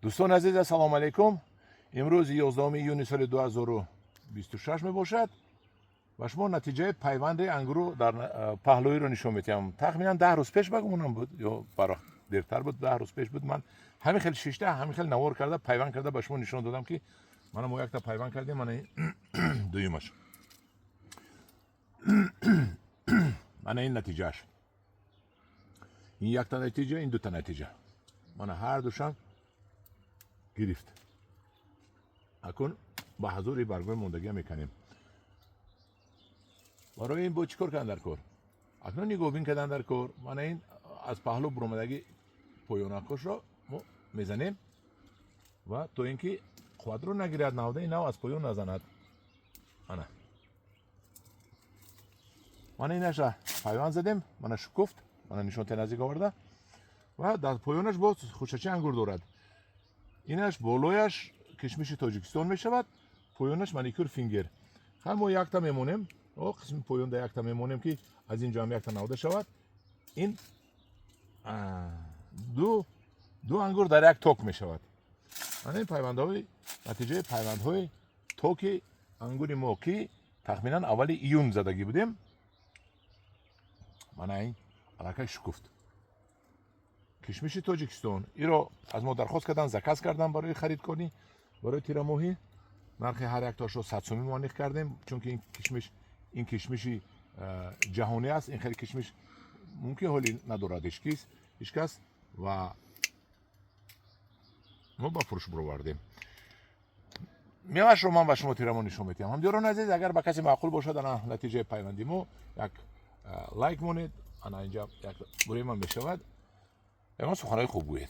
دوستان عزیز السلام علیکم. امروز 11 ایون سال 2026 می باشد و شما نتیجه پیوند انگور در پهلوی رو نشون میدم. تقریبا 10 روز پیش بگمونم بود یا برای دیرتر بود، 10 روز پیش بود. من همین خیلی شیشته همین خیلی نوار کرده پیوند کرده به شما نشون دادم که من ما یک تا پیوند کردیم. من دویمش من این نتیجهش، این یک تا نتیجه، این دو تا نتیجه من هر دوشم گرفت. اکنون با حضور برگوی موندگی میکنیم. برای این با چیکار کردن در کار؟ اکنون نگاه بین کردن در کار. من این از پهلو برآمدگی پایانکش را میزنیم و تو اینکه خود رو نگیرد نهاده نو از پایان نزند. من اینش را پیوند زدیم، من شکفت، من نشون نزدیک آورده و در پایانش باز خوشچه انگور دارد. اینش بالایش کشمش تاجیکستان می شود، پایانش مانیکور فینگر. ما یک تا میمونیم، قسم پایان در یک تا میمونیم که از اینجا هم یک تا نهاده شود. این دو انگور در یک تاک می شود. من این پیوندهای نتیجه پیوندهای تاک انگور ما که تقریبا اول ایون زدگی بودیم، من این علاقه شکفت. کشمش تاجیکستان ای را از ما درخواست کردن، زکات کردن برای خرید کنی برای تیر ماهی. نرخ هر یک تاش رو 100 سومی مانیخ کردیم، چون که این کشمشی جهانی است. این خیلی کشمش ممکن حالی ندارد هیچ کس و ما با فروش بردیم. میوه‌اش رو من به شما تیر ماه نشون میدم. همدیران عزیز، اگر به کسی معقول باشد انا نتیجه پیوندی ما یک لایک مونید، انا اینجا یک برای من میشود. اما سخنهای خوب گویید.